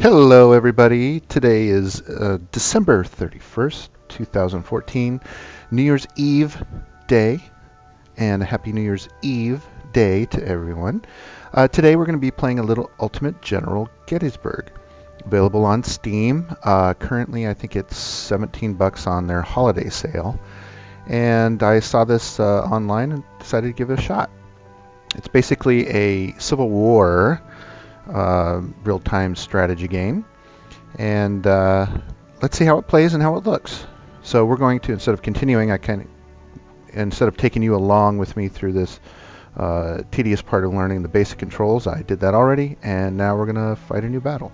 Hello everybody, today is December 31st, 2014, New Year's Eve day, and a Happy New Year's Eve day to everyone. Today we're going to be playing a little Ultimate General Gettysburg, available on Steam. Currently I think it's 17 bucks on their holiday sale, and I saw this online and decided to give it a shot. It's basically a Civil War real-time strategy game, and let's see how it plays and how it looks. So we're going to, instead of continuing, instead of taking you along with me through this tedious part of learning the basic controls, I did that already, and now we're going to fight a new battle.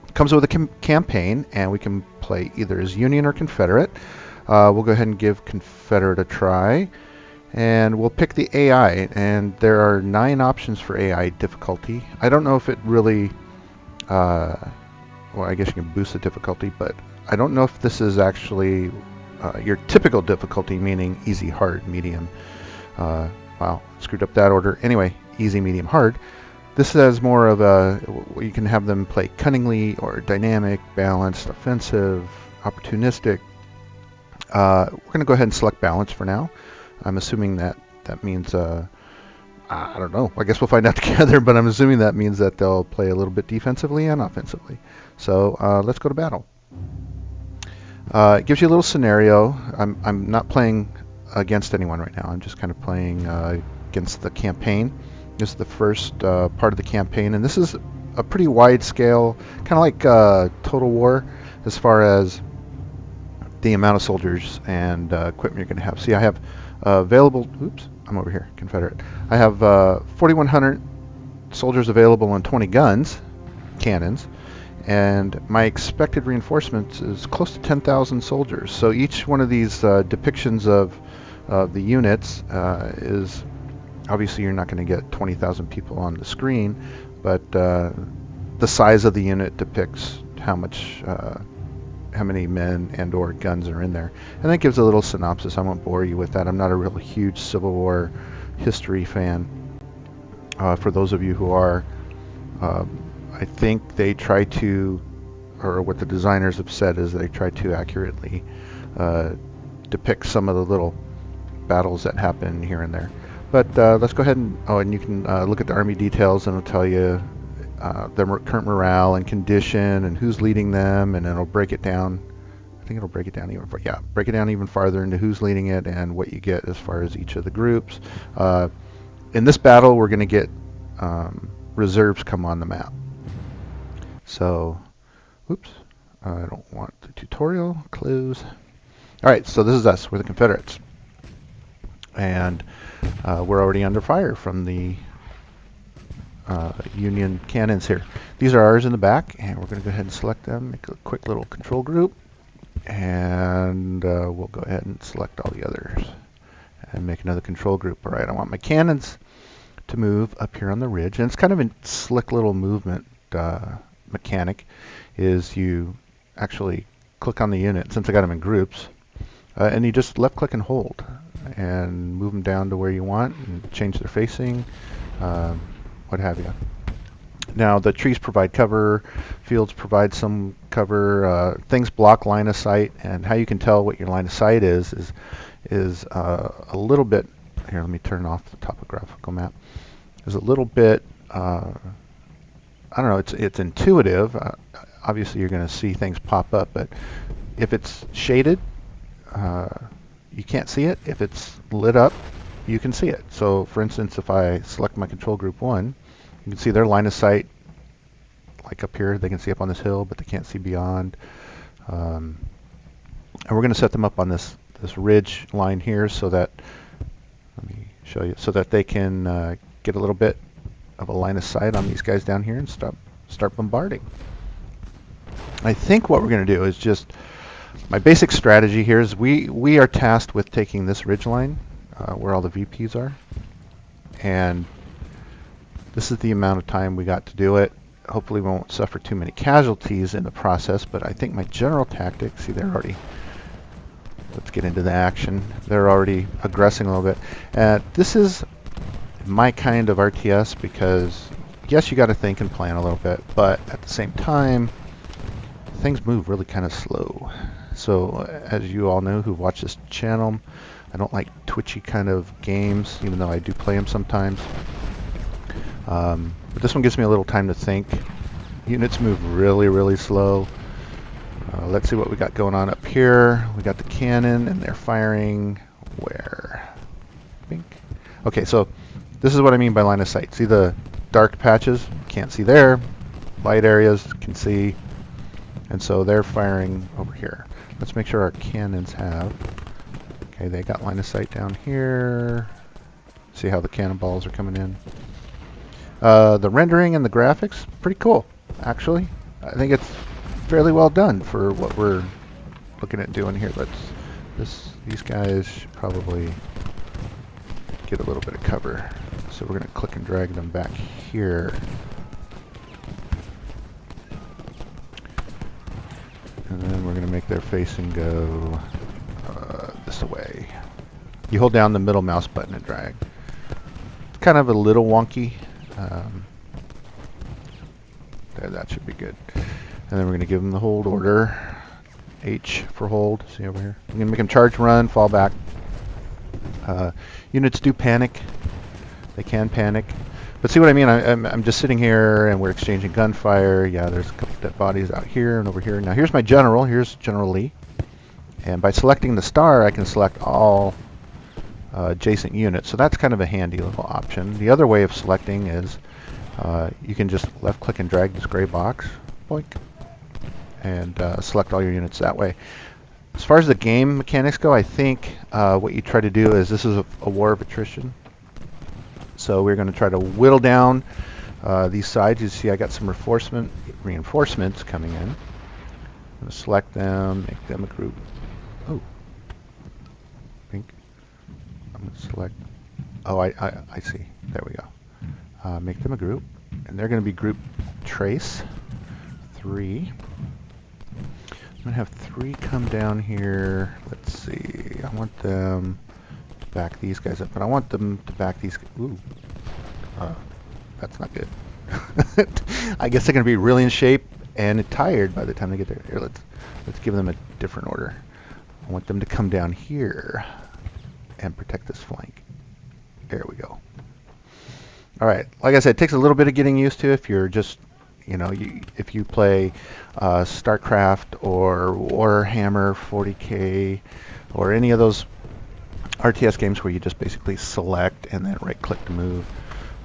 It comes with a campaign, and we can play either as Union or Confederate. We'll go ahead and give Confederate a try. And we'll pick the AI, and there are 9 options for AI difficulty. I don't know if it really, well, I guess you can boost the difficulty, but I don't know if this is actually your typical difficulty, meaning easy, hard, medium. Wow, screwed up that order. Anyway, easy, medium, hard. This has more of a, you can have them play cunningly or dynamic, balanced, offensive, opportunistic. We're going to go ahead and select balance for now. I'm assuming that means, I don't know, I guess we'll find out together, but I'm assuming that means that they'll play a little bit defensively and offensively. So let's go to battle. It gives you a little scenario. I'm not playing against anyone right now. I'm just kind of playing against the campaign. This is the first part of the campaign, and this is a pretty wide scale, kind of like Total War as far as the amount of soldiers and equipment you're going to have. See, I have available, oops, I'm over here, Confederate. I have 4,100 soldiers available and 20 guns, cannons, and my expected reinforcements is close to 10,000 soldiers. So each one of these depictions of the units is, obviously you're not going to get 20,000 people on the screen, but the size of the unit depicts how many men and or guns are in there. And that gives a little synopsis. I won't bore you with that. I'm not a real huge Civil War history fan. For those of you who are, I think they try to, or what the designers have said is they try to accurately depict some of the little battles that happen here and there. But let's go ahead and, and you can look at the Army details, and it'll tell you their current morale and condition and who's leading them, and it'll break it down. I think it'll break it down even break it down even farther into who's leading it and what you get as far as each of the groups. In this battle, we're going to get reserves come on the map. So, oops, I don't want the tutorial. Close. All right, so this is us. We're the Confederates, and we're already under fire from the Union cannons here. These are ours in the back, and we're going to go ahead and select them, make a quick little control group, and we'll go ahead and select all the others and make another control group. All right, I want my cannons to move up here on the ridge, and it's kind of a slick little movement mechanic. Is you actually click on the unit, since I got them in groups, and you just left click and hold and move them down to where you want and change their facing, what have you. Now the trees provide cover, fields provide some cover, things block line of sight, and how you can tell what your line of sight is a little bit, here let me turn off the topographical map, is a little bit, I don't know, it's intuitive. Obviously you're going to see things pop up, but if it's shaded, you can't see it. If it's lit up, you can see it. So for instance, if I select my control group 1, you can see their line of sight, like up here, they can see up on this hill, but they can't see beyond. And we're going to set them up on this ridge line here, so that, let me show you, so that they can get a little bit of a line of sight on these guys down here and start bombarding. I think what we're going to do is just, my basic strategy here is we are tasked with taking this ridge line where all the VPs are, and this is the amount of time we got to do it. Hopefully we won't suffer too many casualties in the process, but I think my general tactic, see they're already, let's get into the action, they're already aggressing a little bit. This is my kind of RTS because you yes, you got to think and plan a little bit, but at the same time, things move really kind of slow. So as you all know who watch this channel, I don't like twitchy kind of games, even though I do play them sometimes. But this one gives me a little time to think. Units move really, really slow. Let's see what we got going on up here. We got the cannon, and they're firing where? Bink. Okay, so this is what I mean by line of sight. See the dark patches? Can't see there. Light areas can see. And so they're firing over here. Let's make sure our cannons have. Okay, they got line of sight down here. See how the cannonballs are coming in. The rendering and the graphics, pretty cool, actually. I think it's fairly well done for what we're looking at doing here. These guys should probably get a little bit of cover. So we're going to click and drag them back here. And then we're going to make their facing go this way. You hold down the middle mouse button and drag. It's kind of a little wonky. There, that should be good. And then we're going to give them the hold order. H for hold. See over here? I'm going to make them charge, run, fall back. Units do panic. They can panic. But see what I mean? I'm just sitting here and we're exchanging gunfire. Yeah, there's a couple dead bodies out here and over here. Now here's my general. Here's General Lee. And by selecting the star, I can select all adjacent units. So that's kind of a handy little option. The other way of selecting is you can just left click and drag this gray box. Boink. And select all your units that way. As far as the game mechanics go, I think what you try to do is, this is a war of attrition. So we're going to try to whittle down these sides. You see I got some reinforcements coming in. I'm going to select them, make them a group. Oh, pink. I'm going to select. Oh, I see. There we go. Make them a group, and they're going to be group trace 3. I'm going to have 3 come down here. Let's see. I want them to back these guys up, but I want them to back these. Ooh. That's not good. I guess they're going to be really in shape and tired by the time they get there. Here, let's give them a different order. I want them to come down here and protect this flank. There we go. All right. Like I said, it takes a little bit of getting used to if you're just, if you play StarCraft or Warhammer 40K or any of those RTS games where you just basically select and then right-click to move.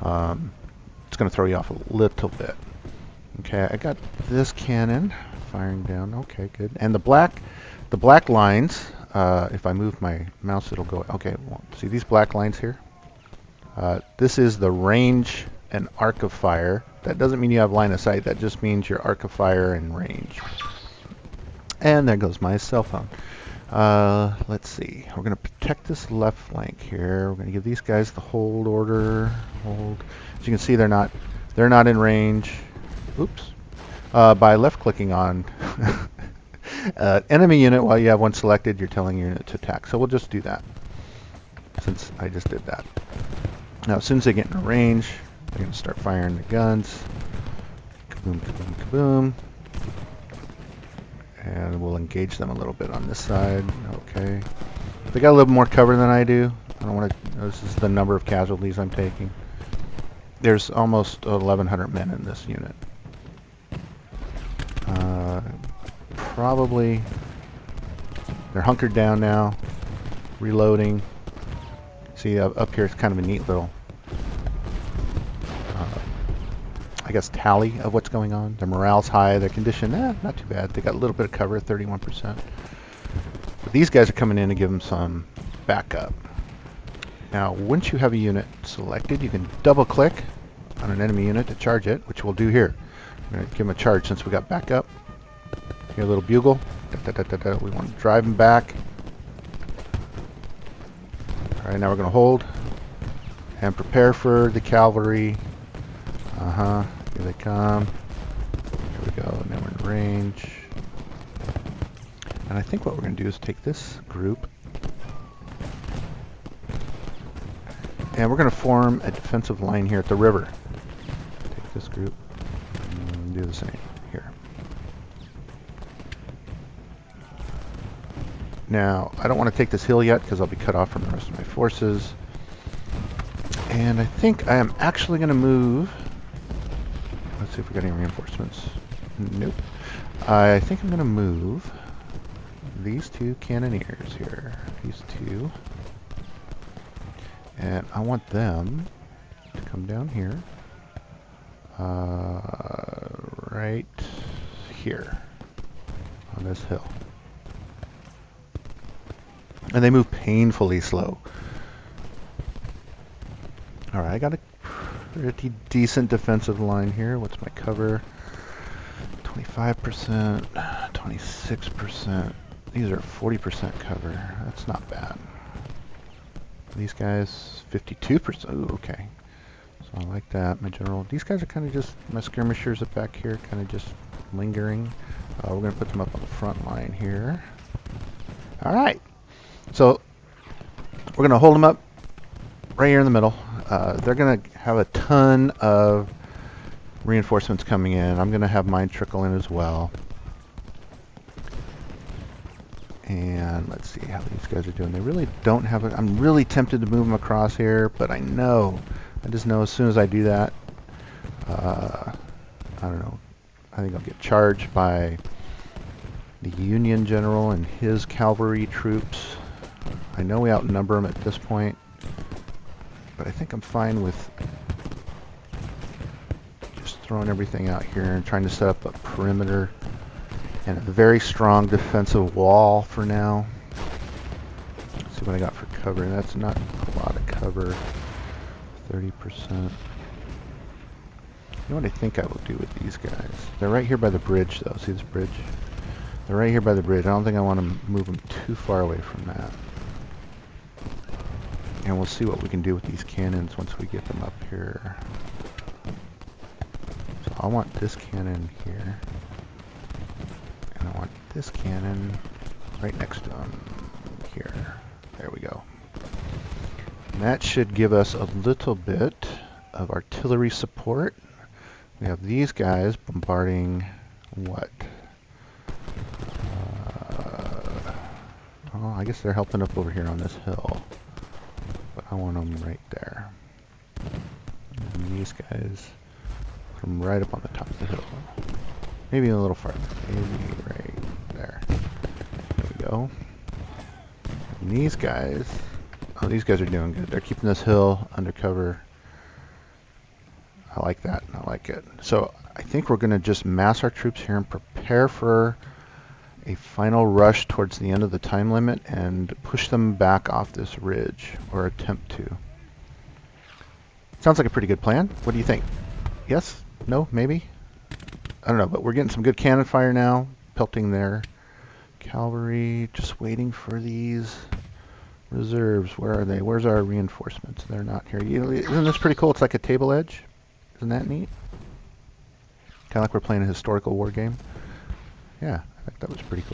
It's going to throw you off a little bit. Okay, I got this cannon firing down. Okay, good. And the black lines, if I move my mouse, it'll go. Okay, well, see these black lines here? This is the range and arc of fire. That doesn't mean you have line of sight. That just means your arc of fire and range. And there goes my cell phone. Let's see. We're going to protect this left flank here. We're going to give these guys the hold order. Hold. As you can see, they're not in range. Oops. By left clicking on enemy unit while you have one selected, you're telling your unit to attack. So we'll just do that since I just did that. Now, as soon as they get in range, they're going to start firing the guns. Kaboom, kaboom, kaboom. And we'll engage them a little bit on this side. Okay. They got a little more cover than I do. I don't want to. This is the number of casualties I'm taking. There's almost 1,100 men in this unit. Probably. They're hunkered down now. Reloading. See, up here it's kind of a neat little, I guess, tally of what's going on. Their morale's high. Their condition, not too bad. They got a little bit of cover, 31%. But these guys are coming in to give them some backup. Now, once you have a unit selected, you can double-click on an enemy unit to charge it, which we'll do here. We're going to give them a charge since we got backup. Here, a little bugle. Da, da, da, da, da. We want to drive them back. All right, now we're going to hold and prepare for the cavalry. Here they come. Here we go. Now we're in range. And I think what we're going to do is take this group and we're going to form a defensive line here at the river. Take this group. And do the same here. Now, I don't want to take this hill yet because I'll be cut off from the rest of my forces. And I think I am actually going to move. Let's see if we got any reinforcements. Nope. I think I'm going to move these two cannoneers here. These two. And I want them to come down here. Right here on this hill. And they move painfully slow. Alright, I got a pretty decent defensive line here. What's my cover? 25%, 26%. These are 40% cover. That's not bad. These guys, 52%. Ooh, okay. So I like that. My general. These guys are kind of just, my skirmishers up back here, kind of just lingering. We're going to put them up on the front line here. Alright. So we're going to hold them up right here in the middle. They're going to have a ton of reinforcements coming in. I'm going to have mine trickle in as well. And let's see how these guys are doing. They really don't have it. I'm really tempted to move them across here, but I just know as soon as I do that, I don't know. I think I'll get charged by the Union general and his cavalry troops. I know we outnumber them at this point, but I think I'm fine with just throwing everything out here and trying to set up a perimeter and a very strong defensive wall for now. Let's see what I got for cover. That's not a lot of cover. 30%. You know what I think I will do with these guys? They're right here by the bridge, though. See this bridge? They're right here by the bridge. I don't think I want to move them too far away from that. And we'll see what we can do with these cannons once we get them up here. So I want this cannon here. And I want this cannon right next to them here. There we go. And that should give us a little bit of artillery support. We have these guys bombarding what? Oh, I guess they're helping up over here on this hill. But I want them right there. And these guys, put them right up on the top of the hill. Maybe a little farther. Maybe right there. There we go. And these guys, oh, these guys are doing good. They're keeping this hill under cover. I like that. I like it. So I think we're going to just mass our troops here and prepare for a final rush towards the end of the time limit and push them back off this ridge, or attempt to. Sounds like a pretty good plan. What do you think? Yes? No? Maybe? I don't know, but we're getting some good cannon fire now, pelting their cavalry. Just waiting for these reserves. Where are they? Where's our reinforcements? They're not here. Isn't this pretty cool? It's like a table edge. Isn't that neat? Kind of like we're playing a historical war game. Yeah, I think that was pretty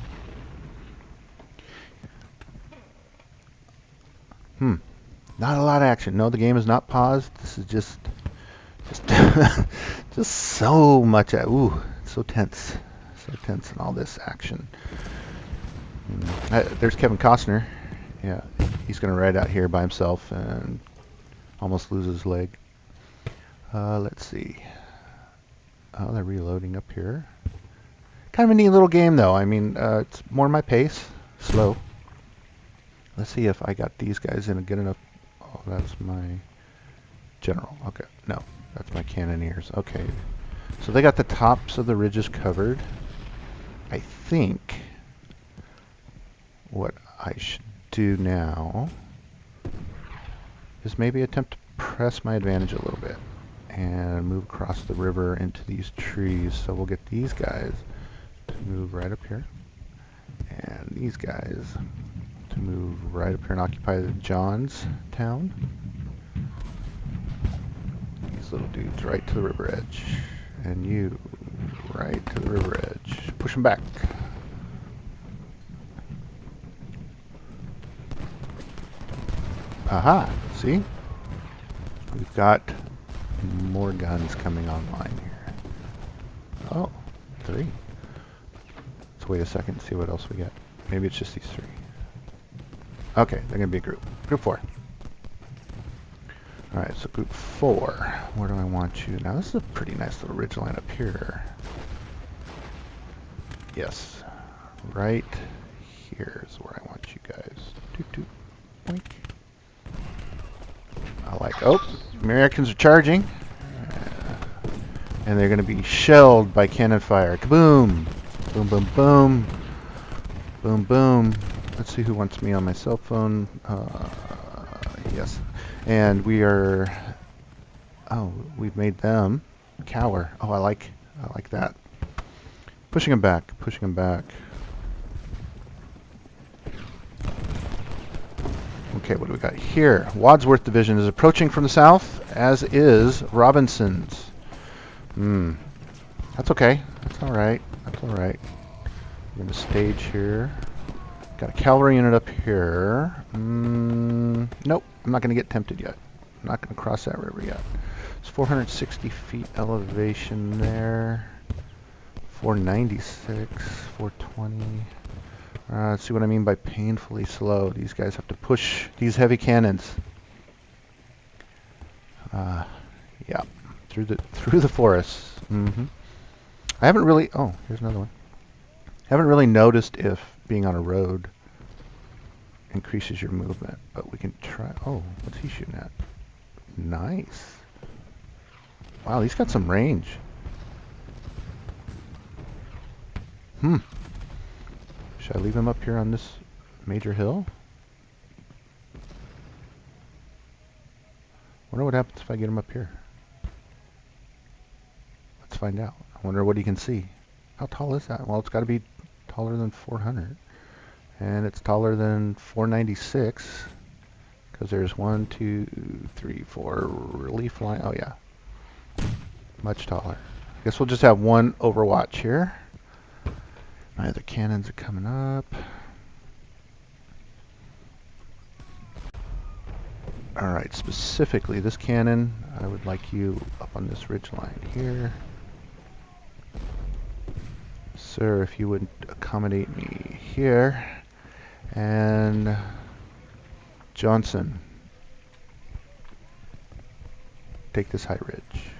cool. Not a lot of action. No, the game is not paused. This is just just so much. Ooh, so tense. So tense in all this action. There's Kevin Costner. Yeah, he's going to ride out here by himself and almost lose his leg. Let's see. Oh, they're reloading up here. Kind of a neat little game, though. I mean, it's more my pace. Slow. Let's see if I got these guys in a good enough... Oh, that's my general. Okay, no. That's my cannoneers. Okay. So they got the tops of the ridges covered. I think what I should do now is maybe attempt to press my advantage a little bit and move across the river into these trees. So we'll get these guys to move right up here, and these guys to move right up here and occupy the John's town. These little dudes right to the river edge, and you right to the river edge. Push them back. Aha! See? We've got more guns coming online here. Oh, 3. Let's wait a second and see what else we get. Maybe it's just these 3. Okay, they're going to be a group. Group 4. Alright, so group 4. Where do I want you? Now this is a pretty nice little ridgeline up here. Yes. Right here is where I want you guys. Doot, doot. Boink. I like, oh, Americans are charging. And they're going to be shelled by cannon fire. Kaboom! Boom, boom, boom. Boom, boom. Let's see who wants me on my cell phone. Yes. And we are, oh, we've made them cower. Oh, I like that. Pushing them back, pushing them back. Okay, what do we got here? Wadsworth Division is approaching from the south, as is Robinson's. That's okay. That's all right. That's all right. We're going to stage here. Got a cavalry unit up here. Nope, I'm not going to get tempted yet. I'm not going to cross that river yet. It's 460 feet elevation there. 496, 420. Let's see what I mean by painfully slow. These guys have to push these heavy cannons. Yeah, through the forests. I haven't really. Oh, here's another one. I haven't really noticed if being on a road increases your movement, but we can try. Oh, what's he shooting at? Nice. Wow, he's got some range. Should I leave him up here on this major hill? Wonder what happens if I get him up here. Let's find out. I wonder what he can see. How tall is that? Well, it's got to be taller than 400. And it's taller than 496. Because there's 1, 2, 3, 4 relief line. Oh, yeah. Much taller. Guess we'll just have one overwatch here. My other cannons are coming up. Alright, specifically this cannon, I would like you up on this ridge line here. Sir, if you would accommodate me here. And Johnson, take this high ridge.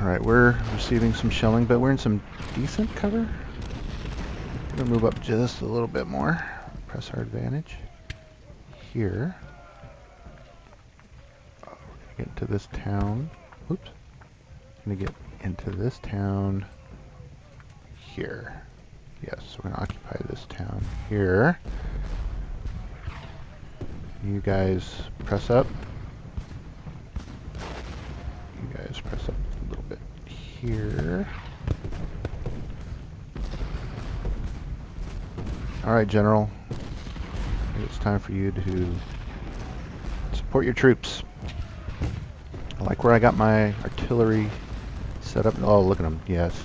Alright, we're receiving some shelling, but we're in some decent cover. I'm going to move up just a little bit more. Press our advantage. Here. Oh, we're going to get into this town. Oops. Going to get into this town here. Yes, we're going to occupy this town here. You guys press up. You guys press up a little bit here. Alright, General. I think it's time for you to support your troops. I like where I got my artillery set up. Oh, look at them. Yes.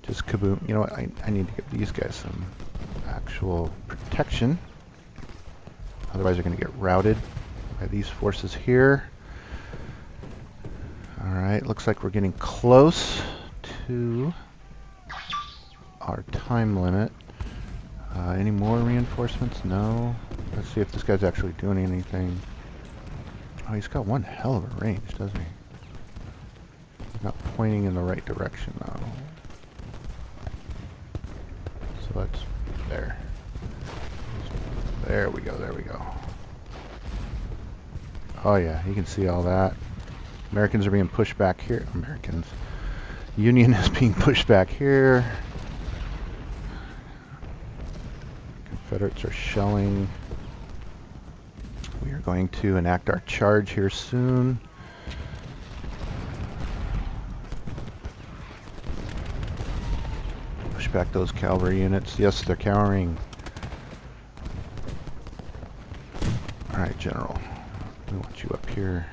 Just kaboom. You know what? I need to give these guys some actual protection. Otherwise they're going to get routed by these forces here. Alright, looks like we're getting close to our time limit. Any more reinforcements? No. Let's see if this guy's actually doing anything. Oh, he's got one hell of a range, doesn't he? He's not pointing in the right direction, though. So that's there. There we go, there we go. Oh yeah, you can see all that. Americans are being pushed back here. Americans. Union is being pushed back here. Confederates are shelling. We are going to enact our charge here soon. Push back those cavalry units. Yes, they're cowering. Alright, General. We want you up here.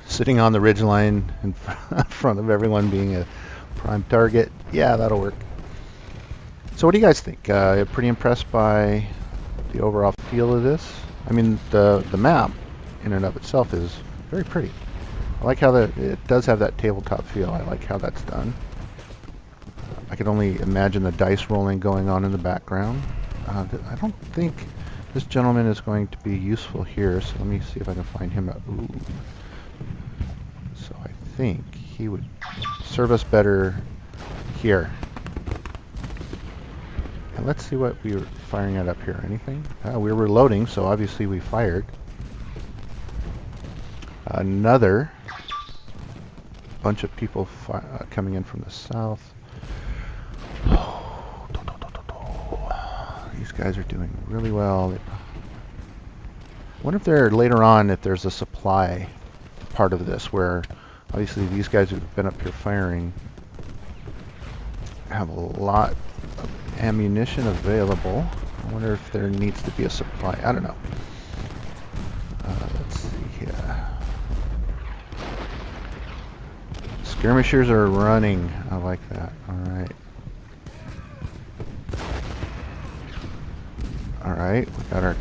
Sitting on the ridgeline in front of everyone, being a prime target. Yeah, that'll work. So what do you guys think? Pretty impressed by the overall feel of this. I mean, the map in and of itself is very pretty. I like how it does have that tabletop feel. I like how that's done. I can only imagine the dice rolling going on in the background. I don't think this gentleman is going to be useful here, so let me see if I can find him. Ooh. So I think he would serve us better here. And let's see what we were firing at up here. Anything? We were reloading, so obviously we fired. Another bunch of people coming in from the south. These guys are doing really well. I wonder if later on if there's a supply part of this where obviously these guys who've been up here firing have a lot of ammunition available. I wonder if there needs to be a supply. I don't know. Let's see here. Skirmishers are running. I like that. Alright. Alright, we got our...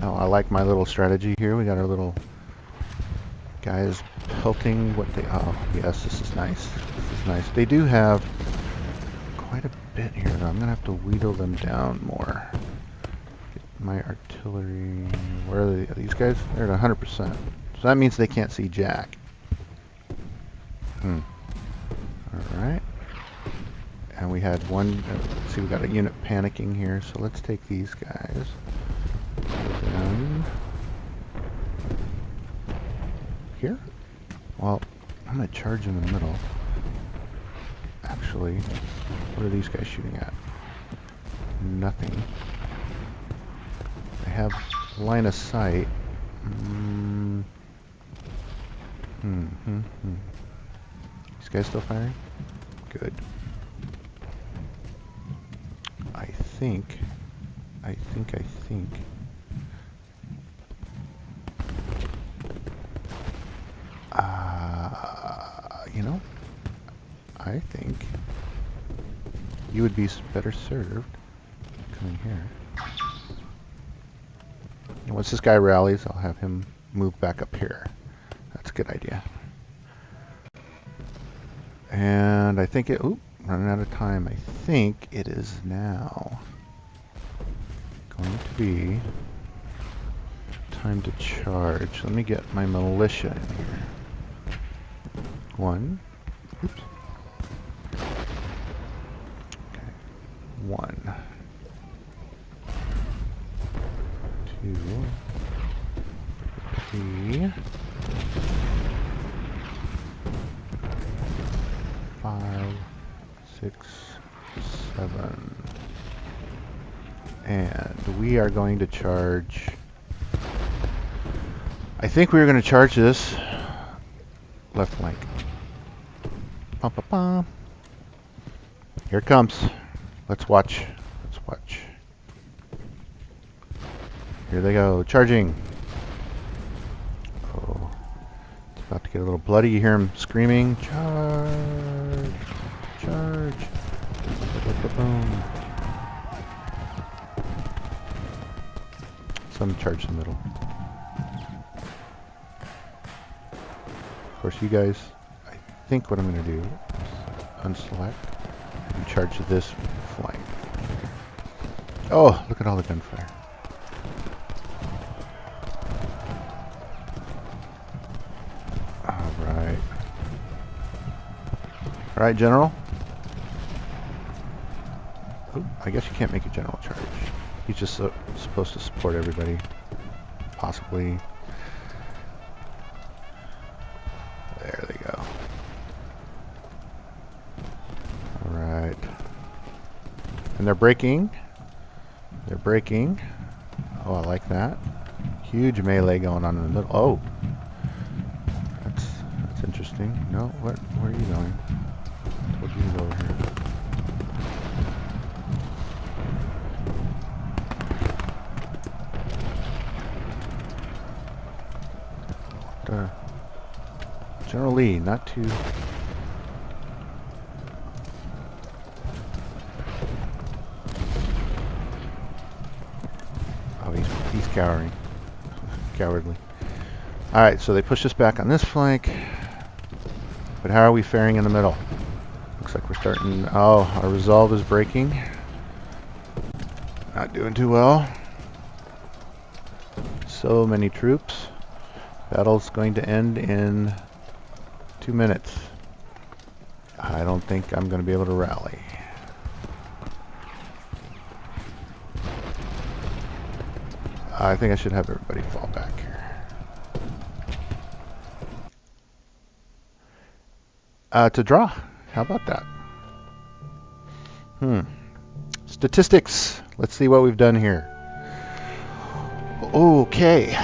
Oh, I like my little strategy here. We got our little guys pelting what they... Oh, yes, this is nice. This is nice. They do have quite a bit here, though. I'm going to have to wheedle them down more. Get my artillery... Where are they? Are these guys? They're at 100%. So that means they can't see Jack. Alright. And we had one... let's see, we got a unit panicking here, so let's take these guys. Down here? Well, I'm going to charge in the middle. Actually, what are these guys shooting at? Nothing. I have line of sight. These guys still firing? Good. I think. You know, I think you would be better served coming here. And once this guy rallies, I'll have him move back up here. That's a good idea. And I think it... Oop, running out of time. I think it is now going to be time to charge. Let me get my militia in here. One. Oops. Okay. 1. 2. 3. 5, 6, 7. And we are going to charge... I think we are going to charge this left flank. Pum, pum, pum. Here it comes. Let's watch. Let's watch. Here they go. Charging. Oh. It's about to get a little bloody. You hear him screaming. Charge. Charge. Boom. Some charge in the middle. Of course, you guys, I think what I'm going to do is unselect and charge this flank. Oh, look at all the gunfire. Alright. Alright, General. Oh, I guess you can't make a general charge. He's just supposed to support everybody. Possibly. There they go. Alright. And they're breaking. They're breaking. Oh, I like that. Huge melee going on in the middle. Oh! That's interesting. No, where are you going? I told you to go over here. General Lee, not too... Oh, he's cowering. Cowardly. Alright, so they pushed us back on this flank. But how are we faring in the middle? Looks like we're starting... Oh, our resolve is breaking. Not doing too well. So many troops. Battle's going to end in 2 minutes. I don't think I'm going to be able to rally. I think I should have everybody fall back here. To draw. How about that? Statistics. Let's see what we've done here. Okay.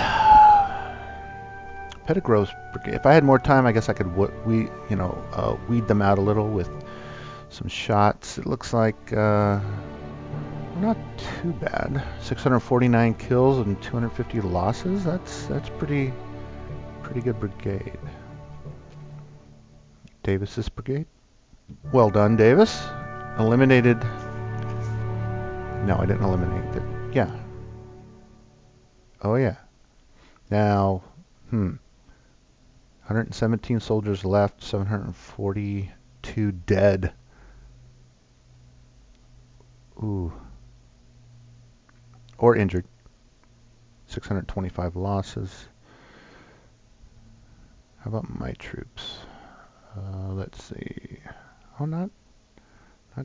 Pettigrove's brigade. If I had more time, I guess I could weed them out a little with some shots. It looks like not too bad. 649 kills and 250 losses. That's pretty good brigade. Davis's brigade. Well done, Davis. Eliminated. No, I didn't eliminate it. Yeah. Oh yeah. Now, 117 soldiers left, 742 dead. Ooh. Or injured. 625 losses. How about my troops? Let's see. Oh, not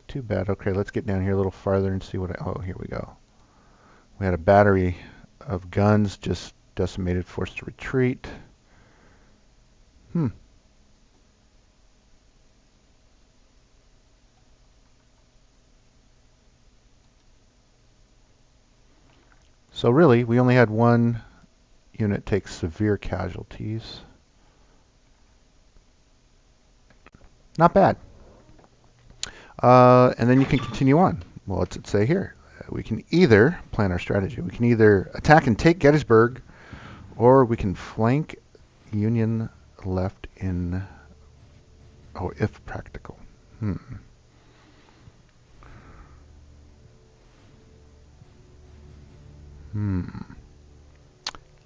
too bad. Okay, let's get down here a little farther and see what oh, here we go. We had a battery of guns just decimated, forced to retreat. So really, we only had one unit take severe casualties. Not bad. And then you can continue on. Well, what's it say here? We can either plan our strategy. We can either attack and take Gettysburg, or we can flank Union left in, if practical.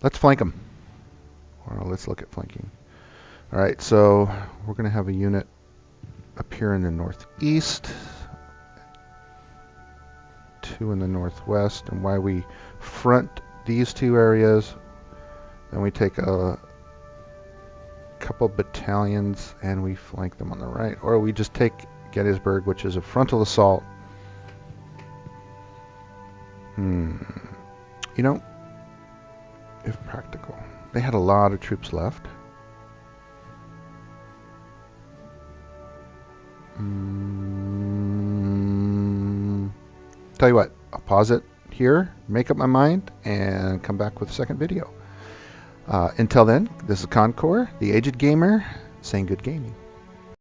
Let's flank them. Or let's look at flanking. All right, so we're going to have a unit up here in the northeast, 2 in the northwest, and why we front these 2 areas, then we take a couple battalions and we flank them on the right, or we just take Gettysburg, which is a frontal assault. You know, if practical. They had a lot of troops left. Tell you what, I'll pause it here, make up my mind, and come back with a second video. Until then, this is Khankore, the Aged Gamer, saying good gaming.